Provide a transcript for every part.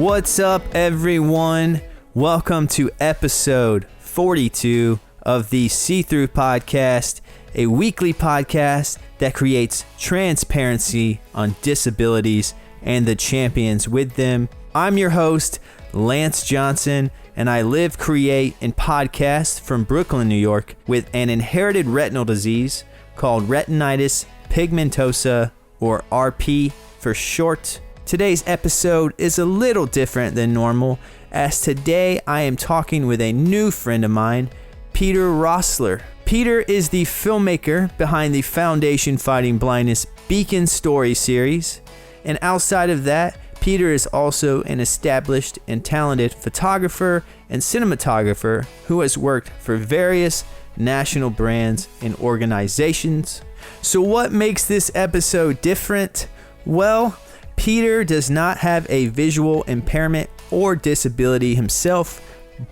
What's up, everyone? Welcome to episode 42 of the See-Through Podcast, a weekly podcast that creates transparency on disabilities and the champions with them. I'm your host, Lance Johnson, and I live, create, and podcast from Brooklyn, New York, with an inherited retinal disease called retinitis pigmentosa, or RP for short. Today's episode is a little different than normal, as today I am talking with a new friend of mine, Peter Roessler. Peter is the filmmaker behind the Foundation Fighting Blindness Beacon Story series, and outside of that, Peter is also an established and talented photographer and cinematographer who has worked for various national brands and organizations. So what makes this episode different? Well, Peter does not have a visual impairment or disability himself,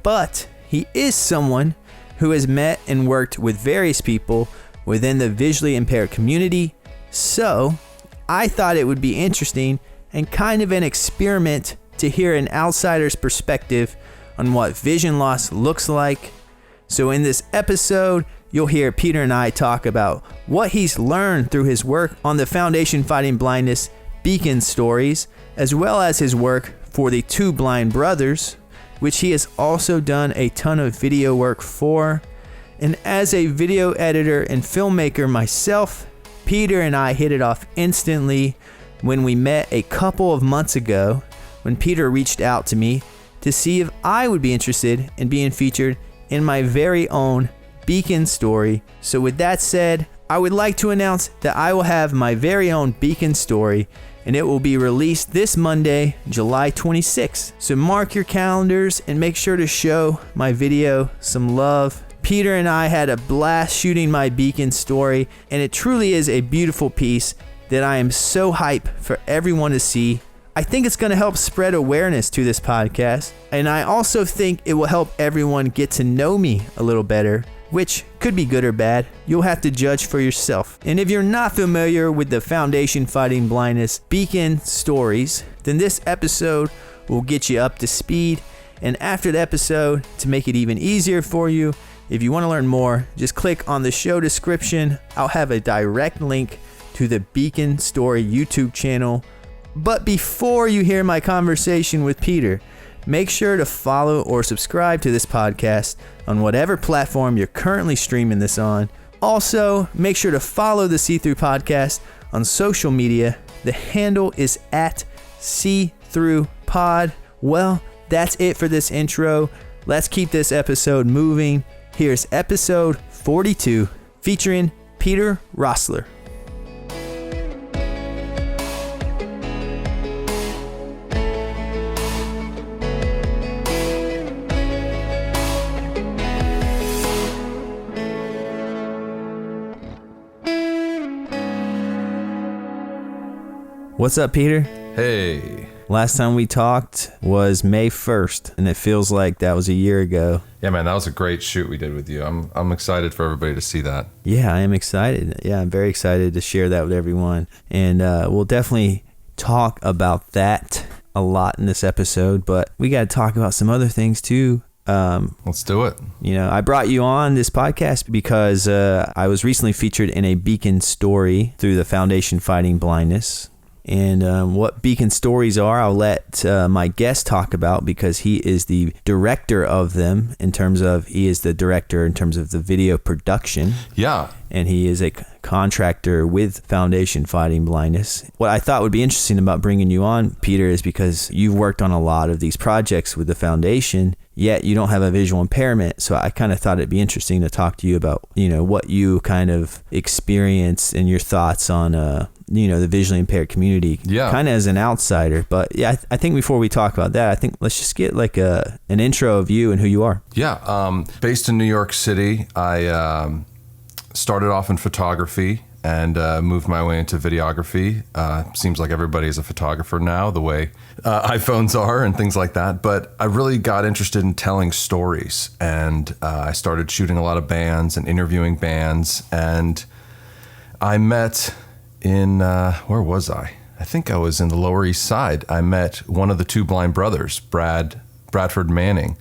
but he is someone who has met and worked with various people within the visually impaired community. So I thought it would be interesting and kind of an experiment to hear an outsider's perspective on what vision loss looks like. So in this episode, you'll hear Peter and I talk about what he's learned through his work on the Foundation Fighting Blindness Beacon Stories, as well as his work for the Two Blind Brothers, which he has also done a ton of video work for. And as a video editor and filmmaker myself, Peter and I hit it off instantly when we met a couple of months ago, when Peter reached out to me to see if I would be interested in being featured in my very own Beacon story. So with that said, I would like to announce that I will have my very own Beacon story, and it will be released this Monday, July 26th. So mark your calendars and make sure to show my video some love. Peter and I had a blast shooting my Beacon story, and it truly is a beautiful piece that I am so hyped for everyone to see. I think it's going to help spread awareness to this podcast, and I also think it will help everyone get to know me a little better, which could be good or bad. You'll have to judge for yourself. And if you're not familiar with the Foundation Fighting Blindness Beacon Stories, then this episode will get you up to speed. And after the episode, to make it even easier for you, if you want to learn more, just click on the show description. I'll have a direct link to the Beacon Story YouTube channel. But before you hear my conversation with Peter, make sure to follow or subscribe to this podcast on whatever platform you're currently streaming this on. Also, make sure to follow the See-Through Podcast on social media. The handle is at See-Through-Pod. Well, that's it for this intro. Let's keep this episode moving. Here's episode 42 featuring Peter Roessler. What's up, Peter? Hey. Last time we talked was May 1st, and it feels like that was a year ago. Yeah, man, that was a great shoot we did with you. I'm excited for everybody to see that. Yeah, I am excited. Yeah, I'm very excited to share that with everyone. And we'll definitely talk about that a lot in this episode, but we got to talk about some other things too. Let's do it. You know, I brought you on this podcast because I was recently featured in a Beacon story through the Foundation Fighting Blindness. And what Beacon stories are, I'll let my guest talk about, because he is the director of them he is the director in terms of the video production. Yeah. And he is a contractor with Foundation Fighting Blindness. What I thought would be interesting about bringing you on, Peter, is because you've worked on a lot of these projects with the foundation, yet you don't have a visual impairment. So I kind of thought it'd be interesting to talk to you about, what you kind of experienced and your thoughts on, the visually impaired community, kind of as an outsider. But yeah, I think before we talk about that, I think let's just get like an intro of you and who you are. Yeah. Based in New York City, I started off in photography and moved my way into videography. Seems like everybody's a photographer now, the way iPhones are and things like that. But I really got interested in telling stories, and I started shooting a lot of bands and interviewing bands. And I met in, where was I? I think I was in the Lower East Side. I met one of the two blind brothers, Bradford Manning.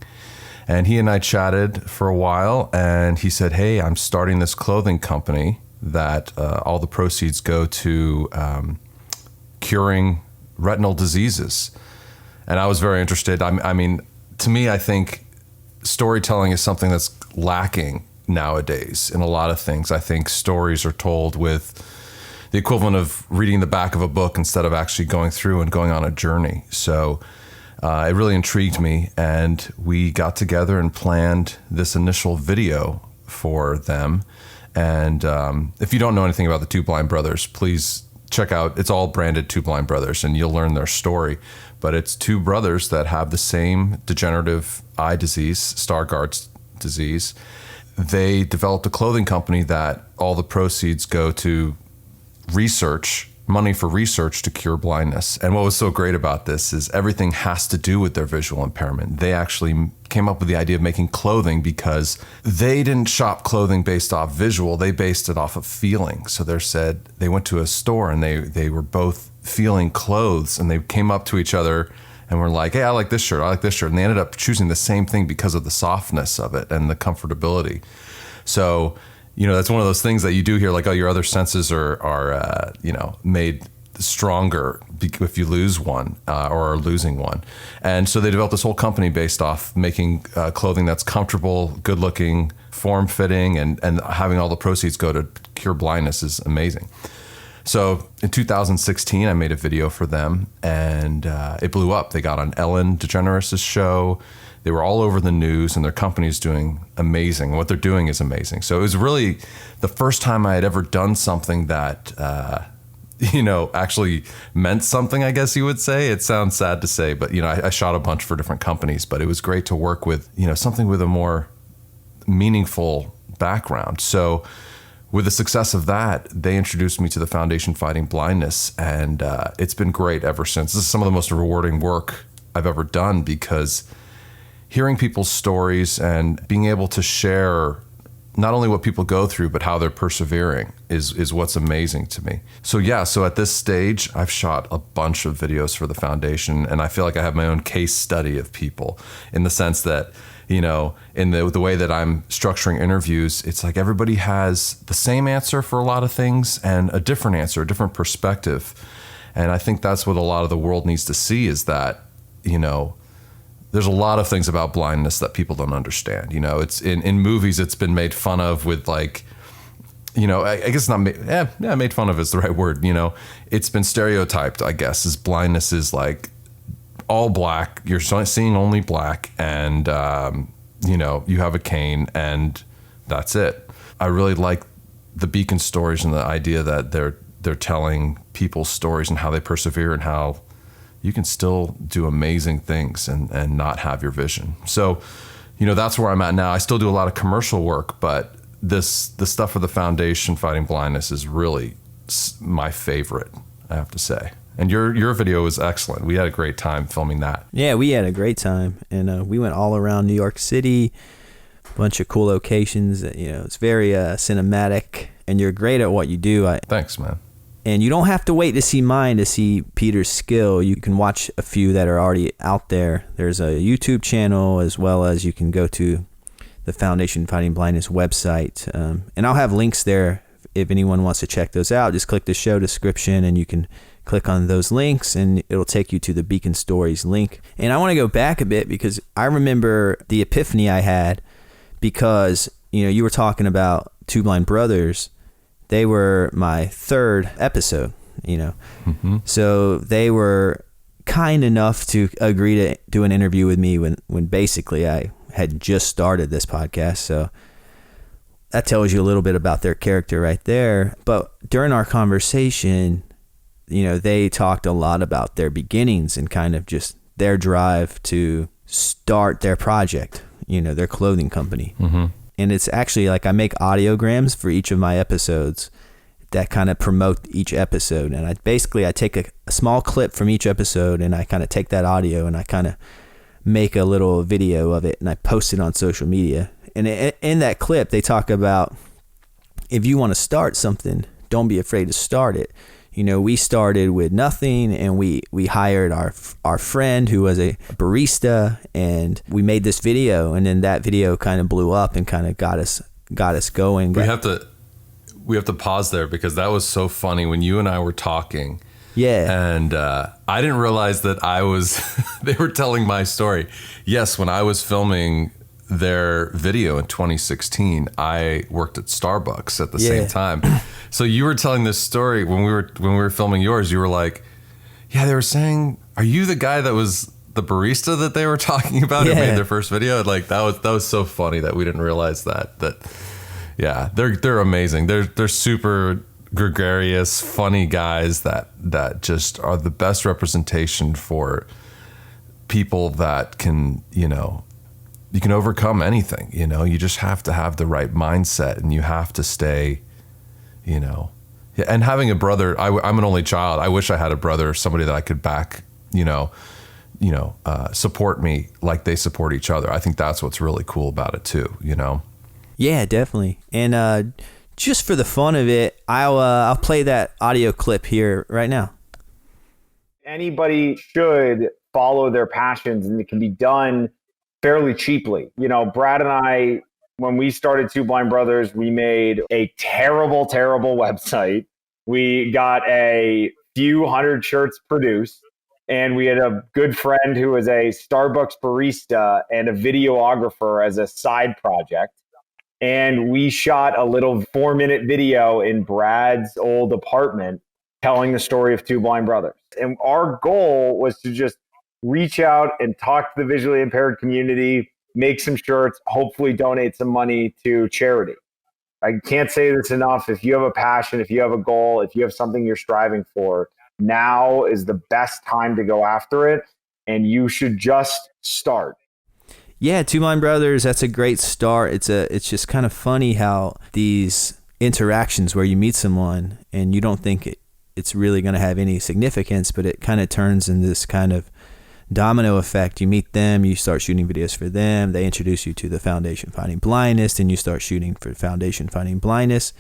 And he and I chatted for a while, and he said, hey, I'm starting this clothing company that all the proceeds go to curing retinal diseases. And I was very interested. I mean, to me, I think storytelling is something that's lacking nowadays in a lot of things. I think stories are told with the equivalent of reading the back of a book instead of actually going through and going on a journey. So it really intrigued me, and we got together and planned this initial video for them. And if you don't know anything about the Two Blind Brothers, please check out, it's all branded Two Blind Brothers, and you'll learn their story. But it's two brothers that have the same degenerative eye disease, Stargardt's disease. They developed a clothing company that all the proceeds go to money for research to cure blindness. And what was so great about this is everything has to do with their visual impairment. They actually came up with the idea of making clothing because they didn't shop clothing based off visual, they based it off of feeling. So they went to a store and they were both feeling clothes, and they came up to each other and were like, hey, I like this shirt, I like this shirt. And they ended up choosing the same thing because of the softness of it and the comfortability. So, that's one of those things that you do hear, like, oh, your other senses are made stronger if you lose one or are losing one. And so they developed this whole company based off making clothing that's comfortable, good looking, form fitting, and having all the proceeds go to cure blindness is amazing. So in 2016, I made a video for them, and it blew up. They got on Ellen DeGeneres' show. They were all over the news, and their company is doing amazing. What they're doing is amazing. So it was really the first time I had ever done something that, actually meant something, I guess you would say. It sounds sad to say, but, I shot a bunch for different companies, but it was great to work with, something with a more meaningful background. So with the success of that, they introduced me to the Foundation Fighting Blindness, and it's been great ever since. This is some of the most rewarding work I've ever done, because hearing people's stories and being able to share not only what people go through, but how they're persevering is what's amazing to me. So at this stage, I've shot a bunch of videos for the foundation, and I feel like I have my own case study of people, in the sense that, in the way that I'm structuring interviews, it's like everybody has the same answer for a lot of things and a different answer, a different perspective. And I think that's what a lot of the world needs to see, is that, there's a lot of things about blindness that people don't understand. It's in movies, it's been made fun of with, like, I guess not made fun of is the right word. It's been stereotyped, I guess, as blindness is like all black. You're seeing only black, and, you have a cane, and that's it. I really like the Beacon stories and the idea that they're telling people's stories and how they persevere and how you can still do amazing things and not have your vision. So, that's where I'm at now. I still do a lot of commercial work, but the stuff for the Foundation Fighting Blindness is really my favorite, I have to say. And your video was excellent. We had a great time filming that. Yeah, we had a great time, and we went all around New York City, a bunch of cool locations. It's very cinematic, and you're great at what you do. Thanks, man. And you don't have to wait to see mine to see Peter's skill. You can watch a few that are already out there. There's a YouTube channel, as well as you can go to the Foundation Fighting Blindness website. And I'll have links there if anyone wants to check those out. Just click the show description, and you can click on those links, and it'll take you to the Beacon Stories link. And I want to go back a bit, because I remember the epiphany I had, because, you were talking about Two Blind Brothers. They were my third episode, Mm-hmm. So they were kind enough to agree to do an interview with me when basically I had just started this podcast. So that tells you a little bit about their character right there. But during our conversation, they talked a lot about their beginnings and kind of just their drive to start their project, their clothing company. Mm-hmm. And it's actually like I make audiograms for each of my episodes that kind of promote each episode. And I take a small clip from each episode, and I kind of take that audio and I kind of make a little video of it, and I post it on social media. And in that clip, they talk about, if you want to start something, don't be afraid to start it. we started with nothing, and we hired our friend who was a barista, and we made this video, and then that video kind of blew up and kind of got us going. We have to pause there because that was so funny when you and I were talking. Yeah. And I didn't realize that they were telling my story. Yes, when I was filming their video in 2016, I worked at Starbucks at the same time. So you were telling this story when we were filming yours. You were like, yeah, they were saying, are you the guy that was the barista that they were talking about who made their first video? Like that was so funny that we didn't realize that yeah, they're amazing. They're super gregarious, funny guys that just are the best representation for people that can, you can overcome anything. You just have to have the right mindset, and you have to stay, and having a brother, I'm an only child. I wish I had a brother, somebody that I could back, support me like they support each other. I think that's what's really cool about it too, Yeah, definitely. And just for the fun of it, I'll play that audio clip here right now. Anybody should follow their passions, and it can be done fairly cheaply. Brad and I, when we started Two Blind Brothers, we made a terrible, terrible website. We got a few hundred shirts produced, and we had a good friend who was a Starbucks barista and a videographer as a side project. And we shot a little 4-minute video in Brad's old apartment telling the story of Two Blind Brothers. And our goal was to just reach out and talk to the visually impaired community, make some shirts, hopefully donate some money to charity. I can't say this enough. If you have a passion, if you have a goal, if you have something you're striving for, now is the best time to go after it. And you should just start. Yeah, Two Blind Brothers, that's a great start. It's just kind of funny how these interactions where you meet someone and you don't think it's really going to have any significance, but it kind of turns into this kind of domino effect. You meet them, you start shooting videos for them, they introduce you to the Foundation Fighting Blindness, and you start shooting for Foundation Fighting Blindness.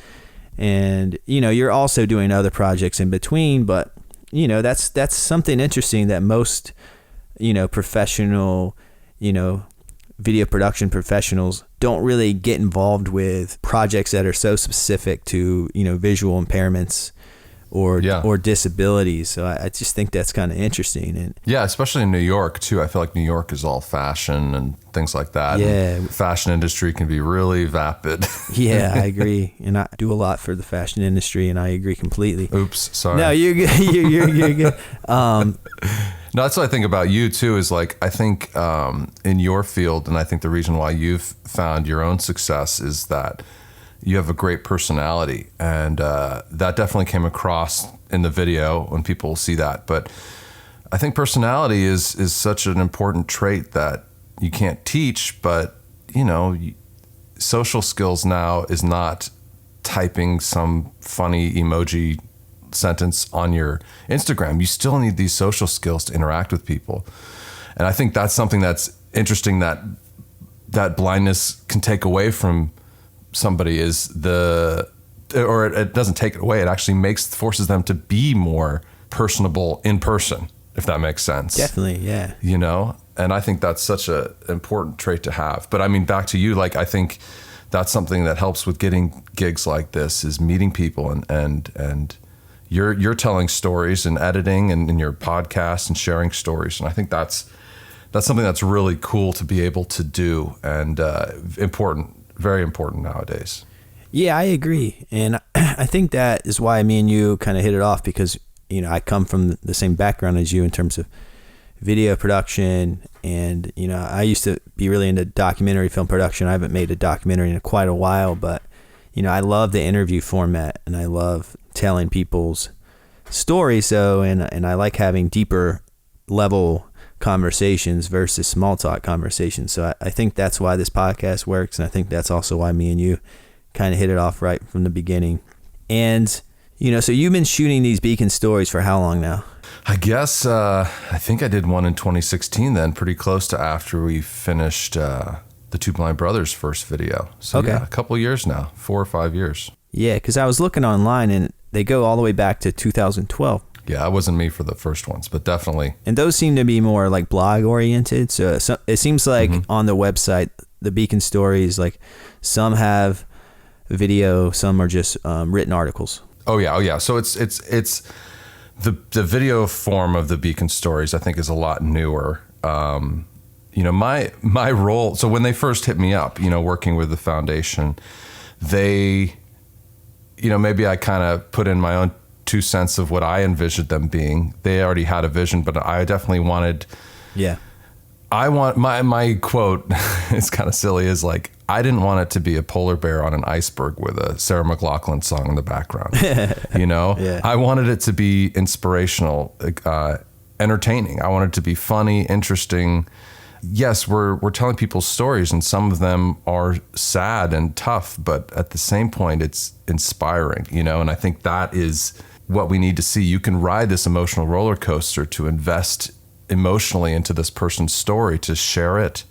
And, you're also doing other projects in between, but, that's something interesting that most, professional, video production professionals don't really get involved with projects that are so specific to, visual impairments or disabilities. So I just think that's kind of interesting. And yeah, especially in New York too. I feel like New York is all fashion and things like that. Yeah. And the fashion industry can be really vapid. Yeah, I agree. And I do a lot for the fashion industry, and I agree completely. Oops, sorry. No, you're good. You're good. No, that's what I think about you too, is like, I think in your field, and I think the reason why you've found your own success is that you have a great personality, and that definitely came across in the video when people see that. But I think personality is such an important trait that you can't teach, but social skills now is not typing some funny emoji sentence on your Instagram. You still need these social skills to interact with people. And I think that's something that's interesting that blindness can take away from somebody, is it doesn't take it away. It actually forces them to be more personable in person, if that makes sense. Definitely. Yeah. And I think that's such an important trait to have. But I mean, back to you, like, I think that's something that helps with getting gigs like this, is meeting people and you're telling stories and editing and in your podcast and sharing stories. And I think that's something that's really cool to be able to do, and important, very important nowadays. Yeah, I agree. And I think that is why me and you kind of hit it off, because, I come from the same background as you in terms of video production. And, I used to be really into documentary film production. I haven't made a documentary in quite a while, but, I love the interview format, and I love telling people's stories. So, and I like having deeper level conversations versus small talk conversations. So I think that's why this podcast works. And I think that's also why me and you kind of hit it off right from the beginning. And, so you've been shooting these Beacon stories for how long now? I guess, I think I did one in 2016 then, pretty close to after we finished the Two Blind Brothers first video. So okay. Yeah, a couple years now, 4 or 5 years. Yeah, because I was looking online, and they go all the way back to 2012. Yeah, it wasn't me for the first ones, but definitely. And those seem to be more like blog oriented. So it seems like on the website, the Beacon Stories, like some have video, some are just written articles. Oh yeah. So it's the video form of the Beacon Stories, I think, is a lot newer. My role. So when they first hit me up, working with the foundation, they, maybe I kind of put in my own 2 cents of what I envisioned them being. They already had a vision, but I definitely wanted. Yeah. I want my quote is kind of silly, is like, I didn't want it to be a polar bear on an iceberg with a Sarah McLachlan song in the background. Yeah. I wanted it to be inspirational, entertaining. I wanted it to be funny, interesting. Yes, we're telling people's stories, and some of them are sad and tough, but at the same point, it's inspiring, and I think that is what we need to see. You can ride this emotional roller coaster to invest emotionally into this person's story, to share it,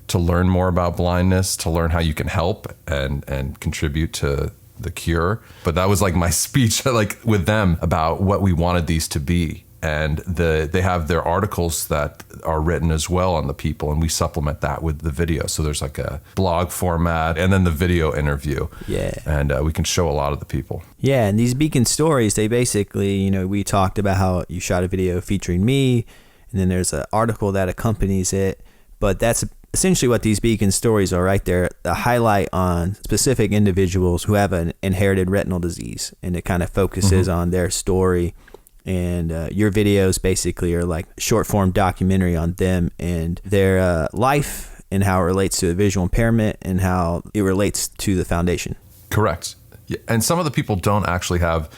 to learn more about blindness, to learn how you can help and contribute to the cure. But that was like my speech, like with them, about what we wanted these to be. And they have their articles that are written as well on the people, and we supplement that with the video. So there's like a blog format and then the video interview. Yeah. And we can show a lot of the people. Yeah, and these Beacon Stories, they basically, we talked about how you shot a video featuring me, and then there's an article that accompanies it. But that's essentially what these Beacon Stories are right there, a highlight on specific individuals who have an inherited retinal disease, and it kind of focuses on their story. And your videos basically are like short form documentary on them and their life, and how it relates to a visual impairment and how it relates to the foundation. Correct. Yeah. And some of the people don't actually have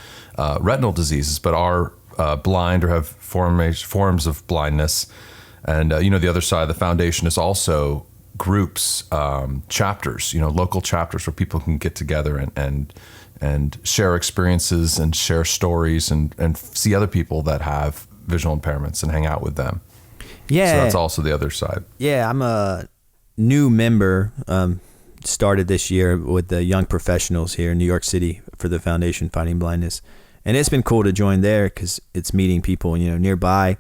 retinal diseases, but are blind or have forms of blindness. And, the other side of the foundation is also groups, chapters, local chapters where people can get together and share experiences and share stories and see other people that have visual impairments and hang out with them. Yeah. So that's also the other side. Yeah, I'm a new member, started this year with the young professionals here in New York City for the Foundation Fighting Blindness. And it's been cool to join there because it's meeting people, nearby.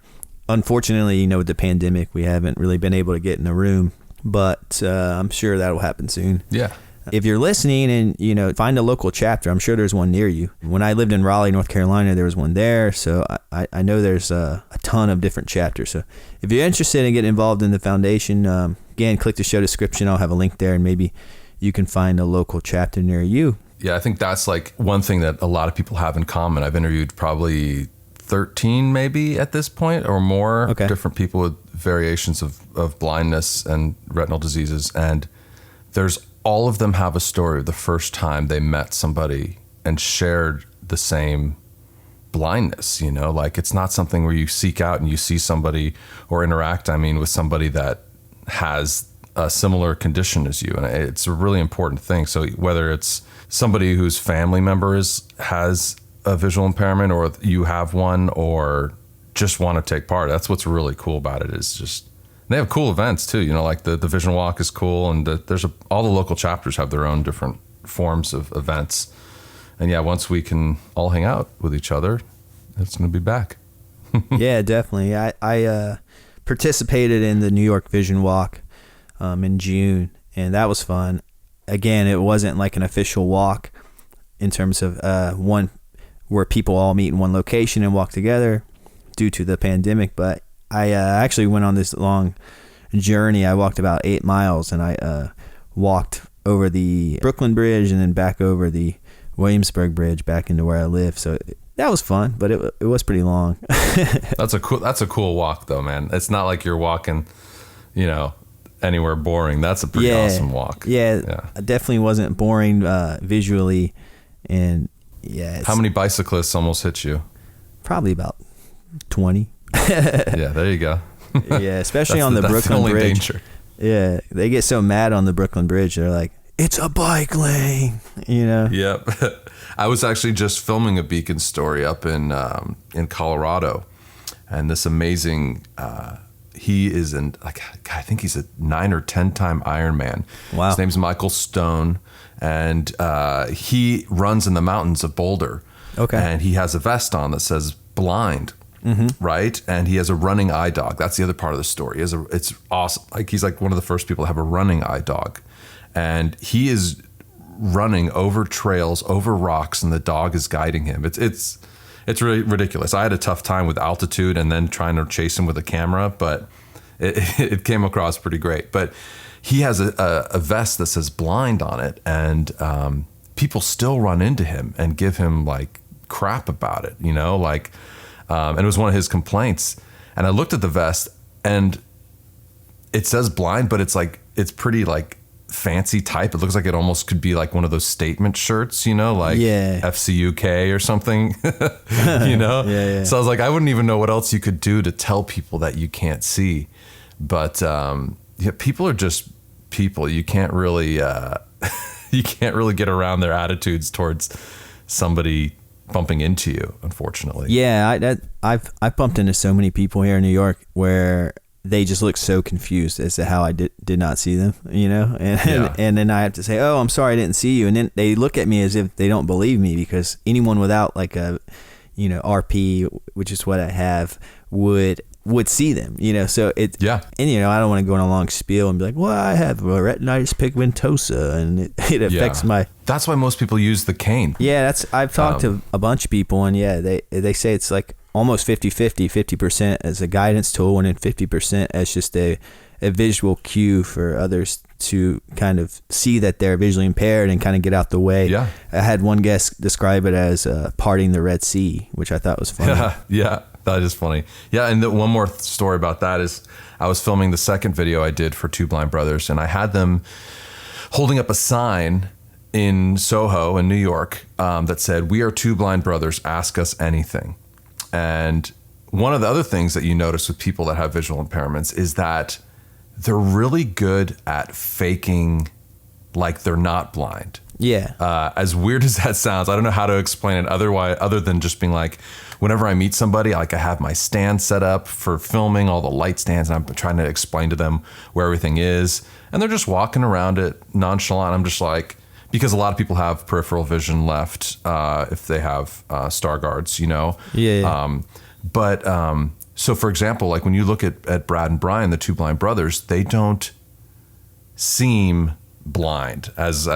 Unfortunately, with the pandemic, we haven't really been able to get in a room, but I'm sure that'll happen soon. Yeah. If you're listening and, find a local chapter, I'm sure there's one near you. When I lived in Raleigh, North Carolina, there was one there. So I know there's a ton of different chapters. So if you're interested in getting involved in the foundation, again, click the show description. I'll have a link there, and maybe you can find a local chapter near you. Yeah, I think that's like one thing that a lot of people have in common. I've interviewed probably 13 maybe at this point or more different people with variations of blindness and retinal diseases. And all of them have a story of the first time they met somebody and shared the same blindness, like it's not something where you seek out and you see somebody or interact, with somebody that has a similar condition as you. And it's a really important thing. So whether it's somebody whose family member has a visual impairment, or you have one, or just want to take part, that's what's really cool about it, is just they have cool events too, like the Vision Walk is cool, and all the local chapters have their own different forms of events. And yeah, once we can all hang out with each other, it's going to be back. Yeah, definitely. I participated in the New York Vision Walk in June, and that was fun. Again, it wasn't like an official walk in terms of one where people all meet in one location and walk together due to the pandemic, but I actually went on this long journey. I walked about 8 miles, and I walked over the Brooklyn Bridge and then back over the Williamsburg Bridge back into where I live. So that was fun, but it was pretty long. That's a cool walk though, man. It's not like you're walking, anywhere boring. That's a pretty awesome walk. Yeah. It definitely wasn't boring visually, and How many bicyclists almost hit you? Probably about 20. Yeah, there you go. Yeah, especially on the Brooklyn Bridge. Danger. Yeah, they get so mad on the Brooklyn Bridge. They're like, "It's a bike lane," Yep. I was actually just filming a Beacon story up in Colorado, and this amazing. He is I think he's a 9 or 10 time Ironman. Wow. His name's Michael Stone, and he runs in the mountains of Boulder. Okay. And he has a vest on that says blind. Right. And he has a running eye dog. That's the other part of the story. It's awesome. Like he's like one of the first people to have a running eye dog. And he is running over trails, over rocks, and the dog is guiding him. It's really ridiculous. I had a tough time with altitude and then trying to chase him with a camera, but it came across pretty great. But he has a vest that says blind on it, and people still run into him and give him like crap about it, you know, like, and it was one of his complaints. And I looked at the vest and it says blind, but it's pretty like fancy type. It looks like it almost could be like one of those statement shirts, you know, like FCUK or something, you know? Yeah. So I was like, I wouldn't even know what else you could do to tell people that you can't see. But people are just people. You can't really get around their attitudes towards somebody bumping into you, unfortunately. Yeah, I've bumped into so many people here in New York where they just look so confused as to how I did not see them, you know? And then I have to say, oh, I'm sorry I didn't see you. And then they look at me as if they don't believe me, because anyone without like a, you know, RP, which is what I have, would see them, you know? So and you know, I don't want to go on a long spiel and be like, well, I have retinitis pigmentosa and it affects my... That's why most people use the cane. Yeah, I've talked to a bunch of people, and they say it's like almost 50-50, 50% as a guidance tool and then 50% as just a visual cue for others to kind of see that they're visually impaired and kind of get out the way. Yeah. I had one guest describe it as parting the Red Sea, which I thought was funny. Yeah, that is funny. Yeah, and one more story about that is I was filming the second video I did for Two Blind Brothers, and I had them holding up a sign in Soho in New York that said, "We are two blind brothers, ask us anything." And one of the other things that you notice with people that have visual impairments is that they're really good at faking like they're not blind. Yeah. As weird as that sounds, I don't know how to explain it other than just being like, whenever I meet somebody, like I have my stand set up for filming, all the light stands, and I'm trying to explain to them where everything is. And they're just walking around it nonchalant. I'm just like, because a lot of people have peripheral vision left if they have Stargard's, you know? Yeah. So for example, like when you look at Brad and Brian, the two blind brothers, they don't seem blind as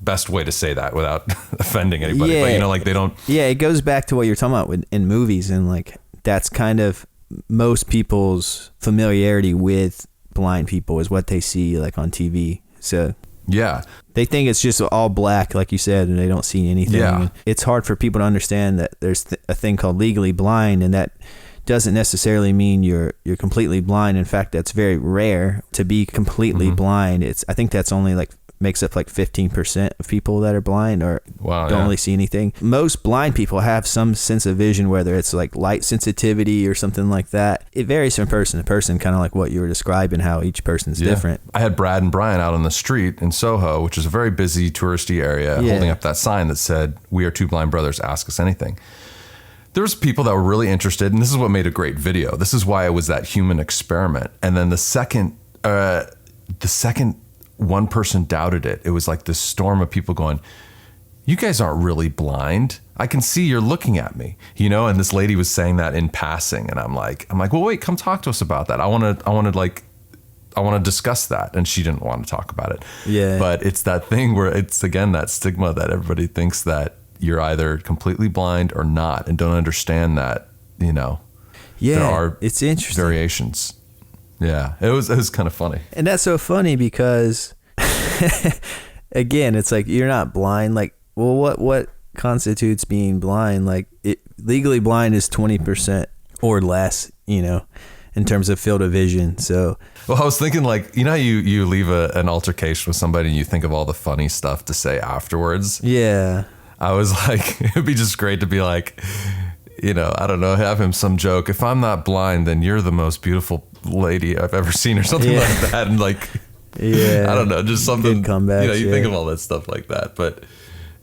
best way to say that without offending anybody. But you know, like they don't. Yeah, it goes back to what you're talking about in movies, and like that's kind of most people's familiarity with blind people is what they see like on TV. So yeah, they think it's just all black, like you said, and they don't see anything. Yeah. It's hard for people to understand that there's a thing called legally blind, and that doesn't necessarily mean you're completely blind. In fact, that's very rare to be completely blind. I think that's only like makes up like 15% of people that are blind or don't really see anything. Most blind people have some sense of vision, whether it's like light sensitivity or something like that. It varies from person to person, kind of like what you were describing, how each person's different. I had Brad and Brian out on the street in Soho, which is a very busy touristy area, holding up that sign that said, "We are two blind brothers, ask us anything." There's people that were really interested, and this is what made a great video. This is why it was that human experiment. And then the second one person doubted it, it was like this storm of people going, "You guys aren't really blind. I can see you're looking at me," you know. And this lady was saying that in passing, and I'm like, well, wait, come talk to us about that. I want to discuss that. And she didn't want to talk about it. Yeah. But it's that thing where it's again that stigma that everybody thinks that you're either completely blind or not, and don't understand that, you know, there are it's interesting variations. Yeah, it was kind of funny. And that's so funny because again, it's like you're not blind. Like, well, what constitutes being blind? Like, legally blind is 20% or less, you know, in terms of field of vision. So, well, I was thinking, like, you know, you leave an altercation with somebody and you think of all the funny stuff to say afterwards. Yeah. I was like, it'd be just great to be like, you know, I don't know, have him some joke. If I'm not blind, then you're the most beautiful lady I've ever seen, or something like that. And like, I don't know, just something. Good comebacks, you know, you think of all that stuff like that. But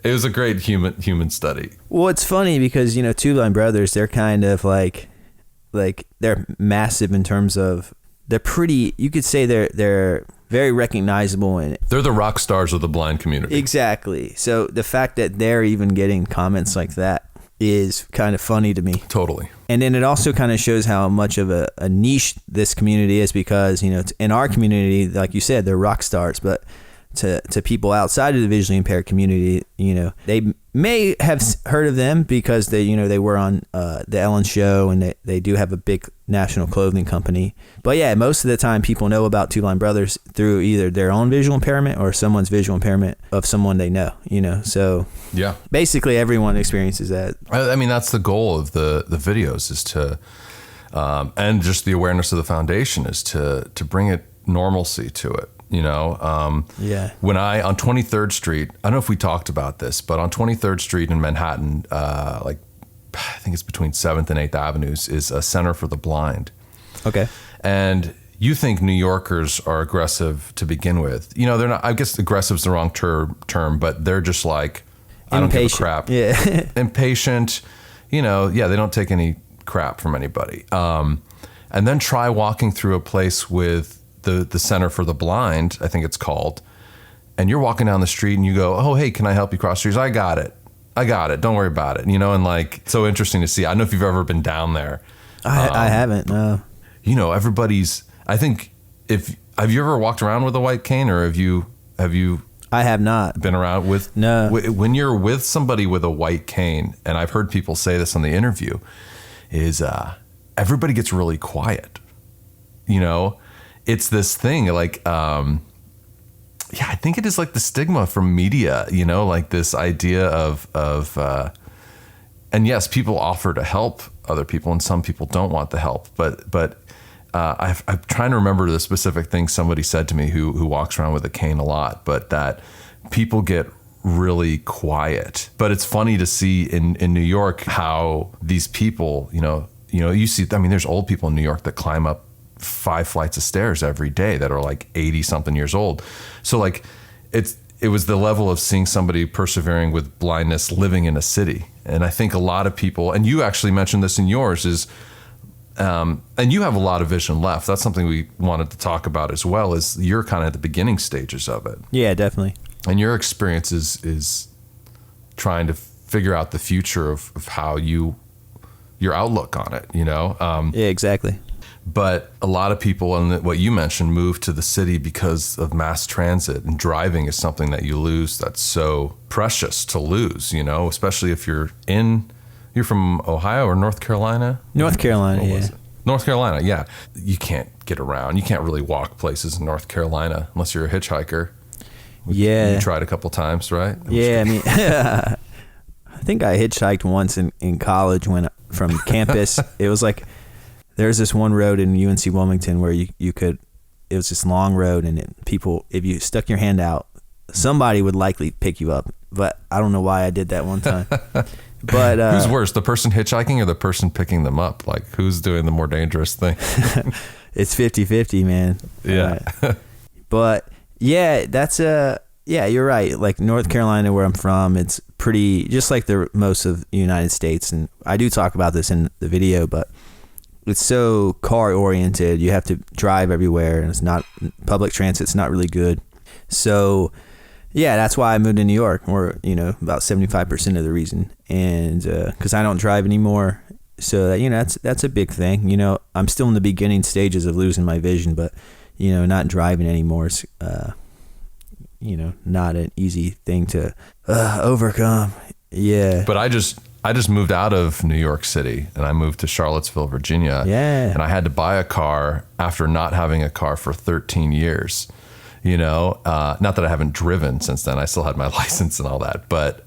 it was a great human study. Well, it's funny because, you know, Two Blind Brothers, they're kind of like they're massive in terms of they're pretty. You could say they're very recognizable. And they're the rock stars of the blind community. Exactly. So the fact that they're even getting comments like that is kind of funny to me. Totally. And then it also kind of shows how much of a niche this community is, because, it's in our community, like you said, they're rock stars, but to people outside of the visually impaired community, they may have heard of them because they were on the Ellen show, and they do have a big national clothing company. But yeah, most of the time people know about Two Blind Brothers through either their own visual impairment or someone's visual impairment of someone they know, so yeah, basically everyone experiences that. I mean, that's the goal of the videos, is to and just the awareness of the foundation is to bring it normalcy to it. Yeah. When on 23rd Street, I don't know if we talked about this, but on 23rd Street in Manhattan, I think it's between 7th and 8th Avenues, is a center for the blind. Okay. And you think New Yorkers are aggressive to begin with. They're not, I guess aggressive is the wrong term, but they're just like, I don't give a crap. Yeah. Impatient, they don't take any crap from anybody. And then try walking through a place with the Center for the Blind, I think it's called, and you're walking down the street and you go, oh, hey, can I help you cross the street? I got it. Don't worry about it. And so interesting to see. I don't know if you've ever been down there. I haven't, no. Everybody's, I think, have you ever walked around with a white cane, or have you I have not been around with, no. When you're with somebody with a white cane, and I've heard people say this on the interview, is everybody gets really quiet. It's this thing I think it is like the stigma from media, like this idea of and yes, people offer to help other people and some people don't want the help. But I'm trying to remember the specific thing somebody said to me who walks around with a cane a lot, but that people get really quiet. But it's funny to see in New York how these people, you see, there's old people in New York that climb up 5 flights of stairs every day that are like 80 something years old. So it was the level of seeing somebody persevering with blindness living in a city. And I think a lot of people, and you actually mentioned this in yours, is and you have a lot of vision left. That's something we wanted to talk about as well, is you're kind of at the beginning stages of it. Yeah, definitely. And your experience is trying to figure out the future of how your outlook on it, Yeah, exactly. But a lot of people, and what you mentioned, move to the city because of mass transit, and driving is something that you lose that's so precious to lose, especially if you're from Ohio or North Carolina? North Carolina, yeah. North Carolina, yeah. You can't get around. You can't really walk places in North Carolina unless you're a hitchhiker. Yeah. You tried a couple times, right? Yeah, I think I hitchhiked once in college from campus. It was like, there's this one road in UNC Wilmington where you could, it was this long road, and people, if you stuck your hand out, somebody would likely pick you up. But I don't know why I did that one time. But who's worse, the person hitchhiking or the person picking them up? Like, who's doing the more dangerous thing? It's 50-50, man. Yeah. But yeah, yeah, you're right. Like North Carolina, where I'm from, it's pretty just like the most of the United States. And I do talk about this in the video, but it's so car oriented. You have to drive everywhere, and it's not public transit. It's not really good. So yeah, that's why I moved to New York, or, about 75% of the reason. And, cause I don't drive anymore. So that's a big thing. I'm still in the beginning stages of losing my vision, but, not driving anymore is, not an easy thing to overcome. Yeah. But I just moved out of New York City, and I moved to Charlottesville, Virginia. Yeah. And I had to buy a car after not having a car for 13 years. Not that I haven't driven since then. I still had my license and all that. But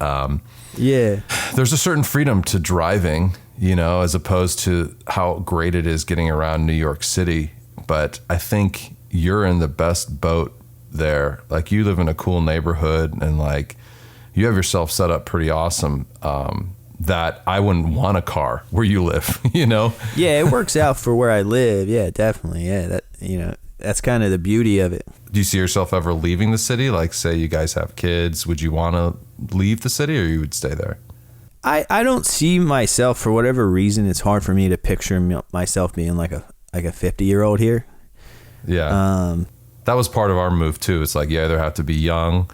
yeah, there's a certain freedom to driving, as opposed to how great it is getting around New York City. But I think you're in the best boat there. Like, you live in a cool neighborhood, and like you have yourself set up pretty awesome. That I wouldn't want a car where you live, Yeah, it works out for where I live. Yeah, definitely. Yeah, that, that's kind of the beauty of it. Do you see yourself ever leaving the city? Like, say you guys have kids, would you want to leave the city, or you would stay there? I don't see myself, for whatever reason. It's hard for me to picture myself being like a 50-year-old here. Yeah. That was part of our move too. It's like you either have to be young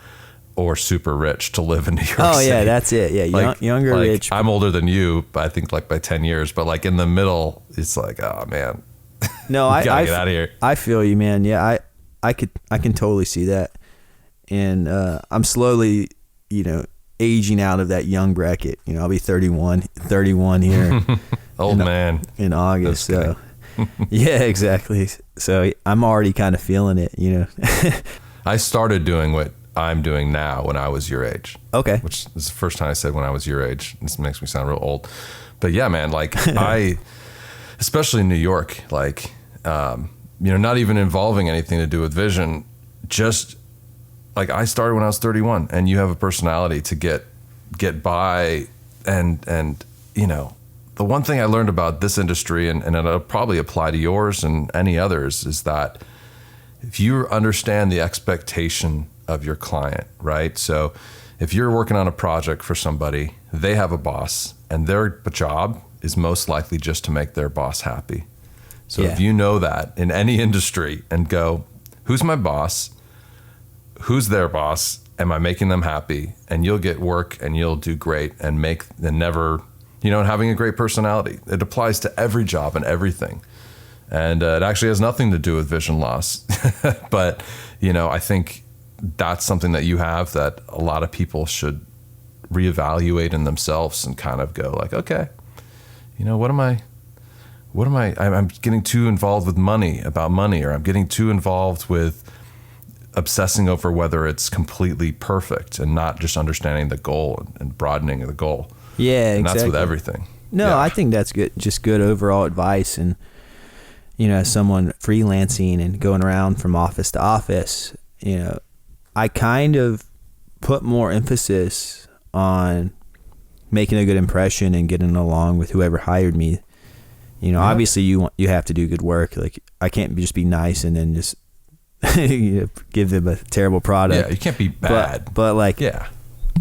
or super rich to live in New York City. Oh yeah, that's it. Yeah, Like, younger, like, rich. I'm older than you, but I think like by 10 years. But like in the middle, it's like, oh man, No, gotta get out of here. I feel you, man. Yeah, I can totally see that, and I'm slowly, aging out of that young bracket. I'll be 31 here. Old man in August. So yeah, exactly. So I'm already kind of feeling it. I started doing what I'm doing now when I was your age. Okay. Which is the first time I said when I was your age. This makes me sound real old. But yeah, man, like especially in New York, like, not even involving anything to do with vision, just like I started when I was 31 and you have a personality to get by. And the one thing I learned about this industry, and it'll probably apply to yours and any others, is that if you understand the expectation of your client, right? So if you're working on a project for somebody, they have a boss and their job is most likely just to make their boss happy. So if you know that in any industry and go, who's my boss? Who's their boss? Am I making them happy? And you'll get work and you'll do great and having a great personality. It applies to every job and everything. And it actually has nothing to do with vision loss. But, I think that's something that you have that a lot of people should reevaluate in themselves and kind of go like, okay, I'm getting too involved with money, or I'm getting too involved with obsessing over whether it's completely perfect and not just understanding the goal and broadening the goal. Yeah, and exactly. That's with everything. No, yeah. I think that's good. Just good overall advice. And, as someone freelancing and going around from office to office, I kind of put more emphasis on making a good impression and getting along with whoever hired me. Obviously you have to do good work. Like I can't just be nice and then just give them a terrible product. Yeah, you can't be bad. But like,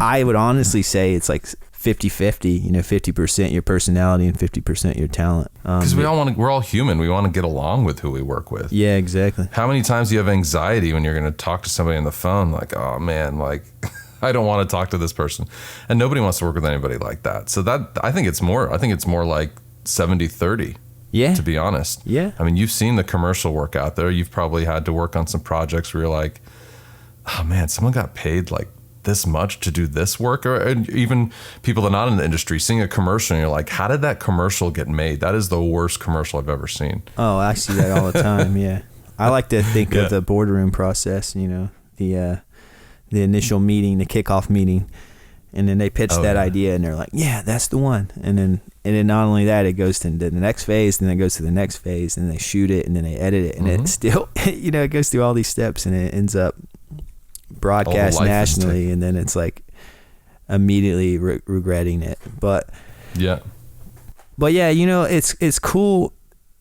I would honestly say it's like 50-50, 50% your personality and 50% your talent. Because we're all human. We want to get along with who we work with. Yeah, exactly. How many times do you have anxiety when you're going to talk to somebody on the phone? Like, oh man, like I don't want to talk to this person. And nobody wants to work with anybody like that. So I think it's more like 70-30. Yeah. To be honest. Yeah. I mean, you've seen the commercial work out there. You've probably had to work on some projects where you're like, oh man, someone got paid like this much to do this work. Or even people that are not in the industry, seeing a commercial and you're like, how did that commercial get made? That is the worst commercial I've ever seen. Oh, I see that all the time. Yeah. I like to think of the boardroom process, the initial meeting, the kickoff meeting, and then they pitch that idea and they're like, yeah, that's the one. And then not only that, it goes to the next phase, and then it goes to the next phase, and they shoot it, and then they edit it, and it still, it goes through all these steps, and it ends up broadcast nationally, and then it's like immediately regretting it. But yeah, it's cool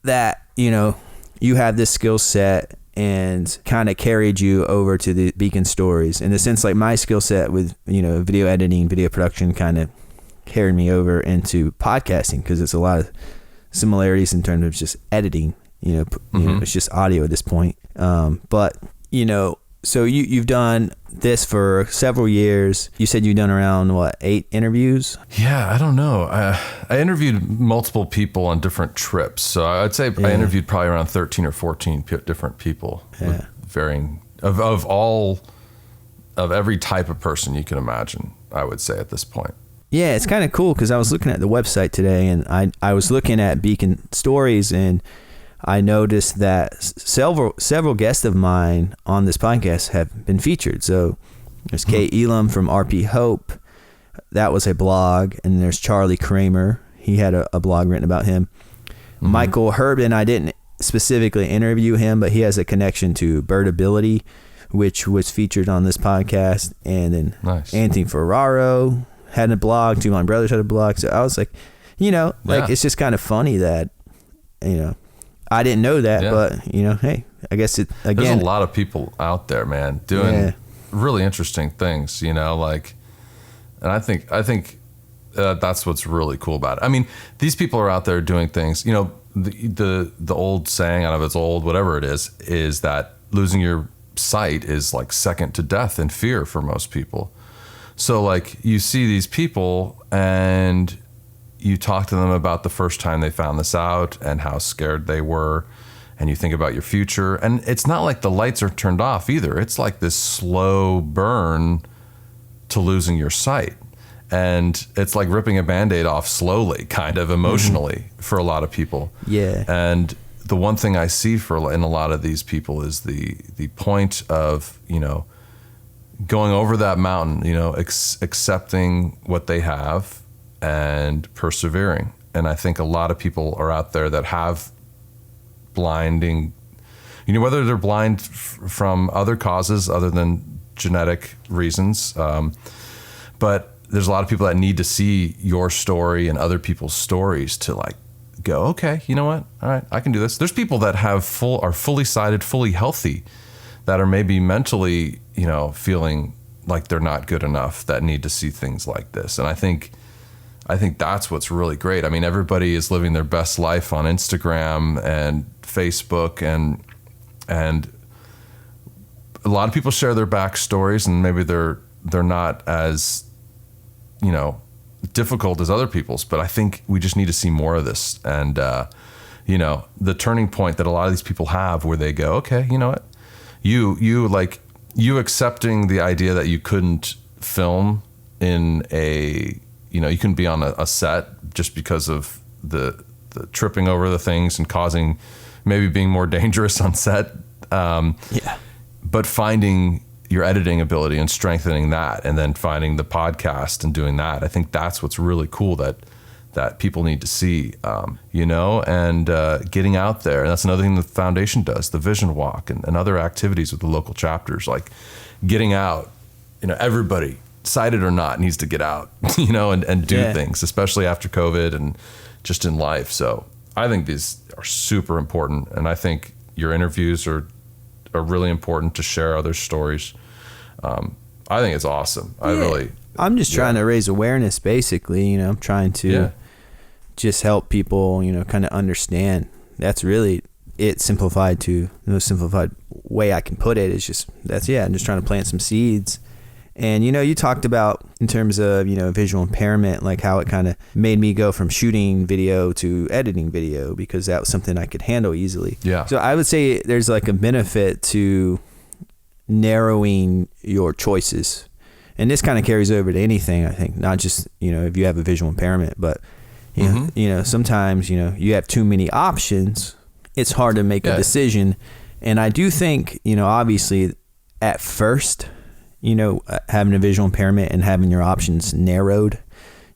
that you have this skill set and kind of carried you over to the Beacon Stories, in the sense like my skill set with video editing, video production kind of carried me over into podcasting, because it's a lot of similarities in terms of just editing. It's just audio at this point. But so you've done this for several years. You said you've done around 8 interviews? Yeah, I don't know. I interviewed multiple people on different trips. So I'd say I interviewed probably around 13 or 14 different people, with varying of every type of person you can imagine, I would say at this point. Yeah, it's kind of cool, because I was looking at the website today, and I was looking at Beacon Stories, and I noticed that several guests of mine on this podcast have been featured. So there's Kate Elam from RP Hope. That was a blog. And there's Charlie Kramer. He had a blog written about him. Michael Herbin, I didn't specifically interview him, but he has a connection to Birdability, which was featured on this podcast. And then Anthony Ferraro had a blog. Two of my brothers had a blog. So I was like, it's just kind of funny that, I didn't know that, but hey, I guess it again. There's a lot of people out there, man, doing really interesting things. And I think that's what's really cool about it. I mean, these people are out there doing things. The old saying, I don't know if it's old, whatever it is that losing your sight is like second to death and fear for most people. So like you see these people and you talk to them about the first time they found this out and how scared they were, and you think about your future, and it's not like the lights are turned off either. It's like this slow burn to losing your sight. And it's like ripping a Band-Aid off slowly, kind of emotionally for a lot of people. Yeah. And the one thing I see in a lot of these people is the point of, going over that mountain, accepting what they have and persevering. And I think a lot of people are out there that have blinding, whether they're blind from other causes other than genetic reasons. But there's a lot of people that need to see your story and other people's stories to like go, okay, you know what? All right, I can do this. There's people that are fully sighted, fully healthy, that are maybe mentally, feeling like they're not good enough, that need to see things like this. And I think that's what's really great. I mean, everybody is living their best life on Instagram and Facebook, and a lot of people share their backstories, and maybe they're not as, difficult as other people's, but I think we just need to see more of this. And, the turning point that a lot of these people have where they go, okay, you know what? You accepting the idea that you couldn't film in you couldn't be on a set just because of the tripping over the things and causing maybe being more dangerous on set. But finding your editing ability and strengthening that, and then finding the podcast and doing that. I think that's what's really cool that people need to see, and getting out there. And that's another thing the foundation does, the vision walk and other activities with the local chapters, like getting out. Everybody, sighted or not, needs to get out, and do things, especially after COVID and just in life. So I think these are super important. And I think your interviews are really important to share other stories. I think it's awesome. I'm just trying to raise awareness, basically. I'm trying to just help people, kind of understand. That's really it, simplified to the most simplified way I can put it. Is just I'm just trying to plant some seeds. And you talked about, in terms of visual impairment, like how it kind of made me go from shooting video to editing video, because that was something I could handle easily. Yeah. So I would say there's like a benefit to narrowing your choices, and this kind of carries over to anything, I think, not just if you have a visual impairment, but sometimes you have too many options. It's hard to make a decision. And I do think obviously at first, having a visual impairment and having your options narrowed,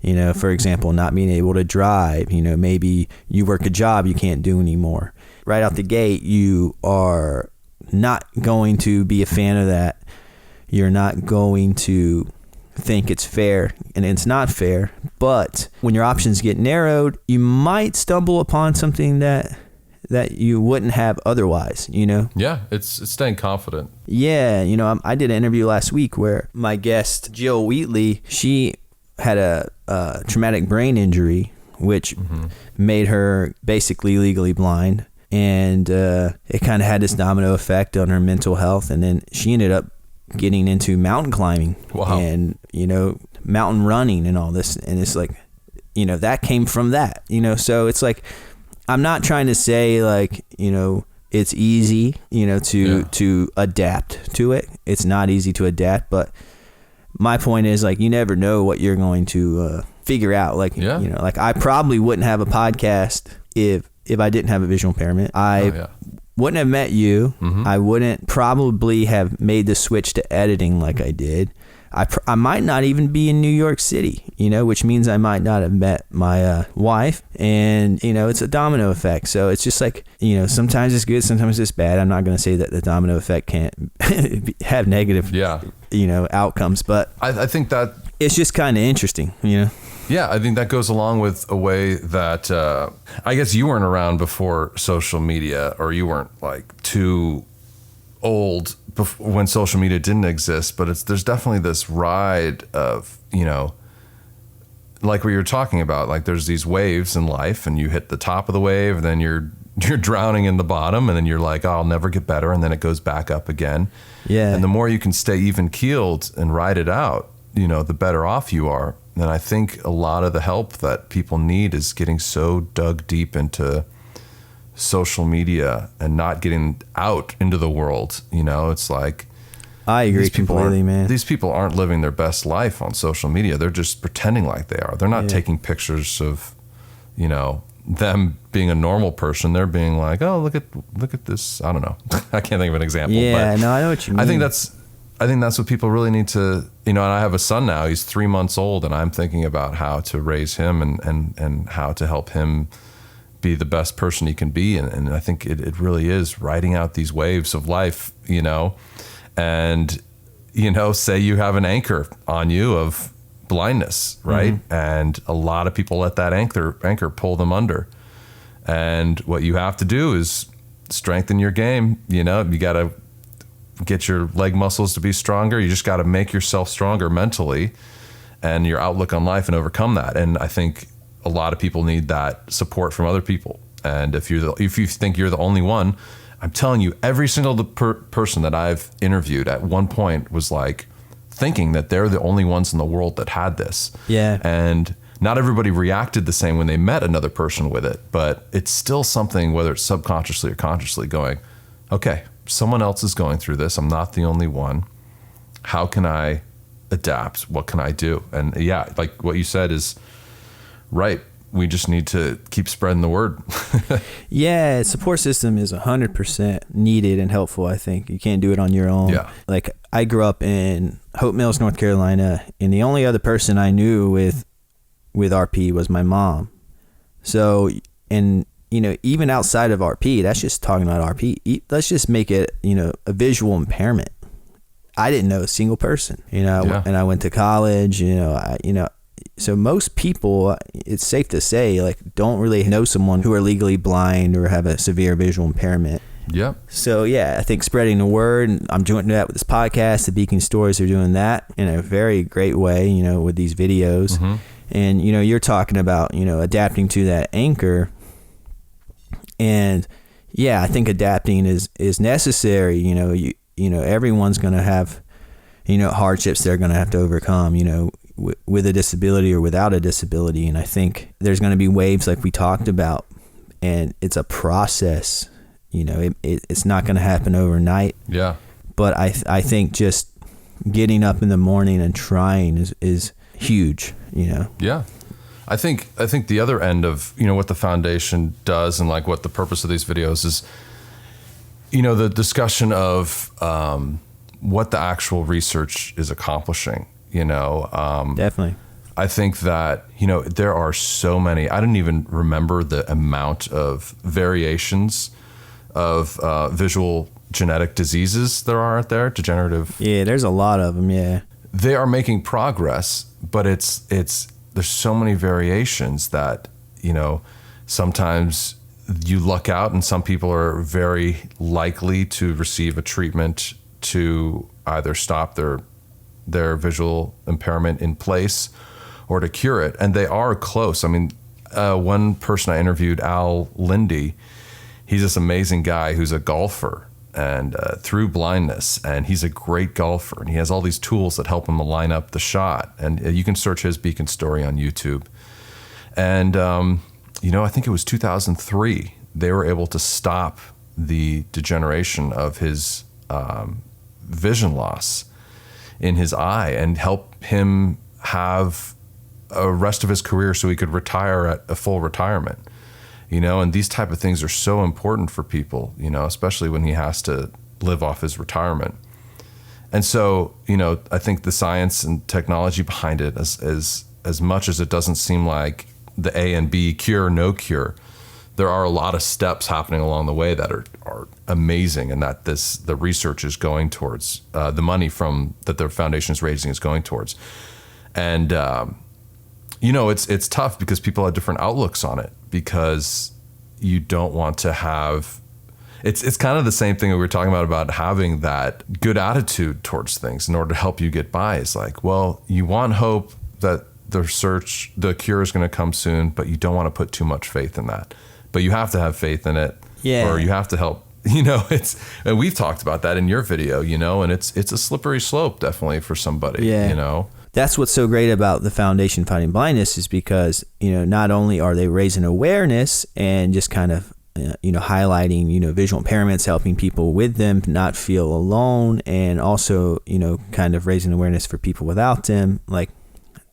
for example, not being able to drive, maybe you work a job you can't do anymore. Right out the gate, you are not going to be a fan of that. You're not going to think it's fair, and it's not fair. But when your options get narrowed, you might stumble upon something that you wouldn't have otherwise, Yeah, it's staying confident. Yeah, I did an interview last week where my guest, Jill Wheatley, she had a traumatic brain injury, which made her basically legally blind. And it kind of had this domino effect on her mental health. And then she ended up getting into mountain climbing. Wow. And, mountain running and all this. And it's like, that came from that, so it's like, I'm not trying to say like, it's easy, to adapt to it. It's not easy to adapt, but my point is, like, you never know what you're going to figure out. Like, like I probably wouldn't have a podcast if I didn't have a visual impairment. I wouldn't have met you. I wouldn't probably have made the switch to editing like I did. I might not even be in New York City, which means I might not have met my wife. And, it's a domino effect. So it's just like, sometimes it's good, sometimes it's bad. I'm not going to say that the domino effect can't have negative, outcomes. But I think that it's just kind of interesting, Yeah, I think that goes along with a way that I guess you weren't around before social media, or you weren't like too old when social media didn't exist. But there's definitely this ride of, like what you're talking about, like there's these waves in life, and you hit the top of the wave, and then you're you're drowning in the bottom, and then you're like, oh, I'll never get better, and then it goes back up again. Yeah. And the more you can stay even keeled and ride it out, the better off you are. And I think a lot of the help that people need is getting so dug deep into social media and not getting out into the world. It's like, I agree completely, man. These people aren't living their best life on social media. They're just pretending like they are. They're not taking pictures of, them being a normal person. They're being like, oh, look at this. I don't know. I can't think of an example. Yeah, no, I know what you mean. I think that's what people really need to, and I have a son now. He's 3 months old, and I'm thinking about how to raise him and how to help him be the best person he can be. And I think it really is riding out these waves of life, and, say you have an anchor on you of blindness, right? Mm-hmm. And a lot of people let that anchor pull them under. And what you have to do is strengthen your game. You got to get your leg muscles to be stronger. You just got to make yourself stronger mentally and your outlook on life and overcome that. And I think a lot of people need that support from other people. And if you think you're the only one, I'm telling you, every single person that I've interviewed at one point was like thinking that they're the only ones in the world that had this. Yeah. And not everybody reacted the same when they met another person with it, but it's still something, whether it's subconsciously or consciously, going, okay, someone else is going through this. I'm not the only one. How can I adapt? What can I do? And yeah, like what you said is right. We just need to keep spreading the word. Yeah, support system is 100% needed and helpful, I think. You can't do it on your own. Yeah. Like, I grew up in Hope Mills, North Carolina, and the only other person I knew with RP was my mom. So, and, even outside of RP, that's just talking about RP. Let's just make it, a visual impairment. I didn't know a single person, and I went to college, so most people, it's safe to say, like, don't really know someone who are legally blind or have a severe visual impairment. Yeah. So yeah, I think spreading the word, and I'm doing that with this podcast. The Beacon Stories are doing that in a very great way, with these videos. Mm-hmm. And, you're talking about, adapting to that anchor. And yeah, I think adapting is necessary. Everyone's going to have, hardships they're going to have to overcome, with a disability or without a disability. And I think there's going to be waves like we talked about, and it's a process. It's not going to happen overnight. Yeah. But I think just getting up in the morning and trying is huge, Yeah. I think the other end of, what the foundation does and like what the purpose of these videos is, the discussion of what the actual research is accomplishing. Definitely. I think that, there are so many, I didn't even remember the amount of variations of visual genetic diseases there are out there, degenerative. Yeah, there's a lot of them. Yeah. They are making progress, but there's so many variations that, sometimes you luck out and some people are very likely to receive a treatment to either stop their visual impairment in place or to cure it. And they are close. I mean, one person I interviewed, Al Lindy, he's this amazing guy who's a golfer and through blindness, and he's a great golfer, and he has all these tools that help him to line up the shot. And you can search his Beacon story on YouTube. And, I think it was 2003, they were able to stop the degeneration of his vision loss in his eye and help him have a rest of his career so he could retire at a full retirement. And these type of things are so important for people, especially when he has to live off his retirement. And so, I think the science and technology behind it, as much as it doesn't seem like the A and B, cure, no cure, there are a lot of steps happening along the way that are amazing, and that the research is going towards, the money that their foundation is raising is going towards. And, it's tough because people have different outlooks on it, because you don't want to have, it's kind of the same thing that we were talking about having that good attitude towards things in order to help you get by. It's like, well, you want hope that the cure is going to come soon, but you don't want to put too much faith in that. but you have to have faith in it. Yeah. Or you have to help. And we've talked about that in your video, and it's a slippery slope definitely for somebody, That's what's so great about the Foundation Fighting Blindness is because, not only are they raising awareness and just kind of, highlighting, visual impairments, helping people with them not feel alone, and also, kind of raising awareness for people without them. Like,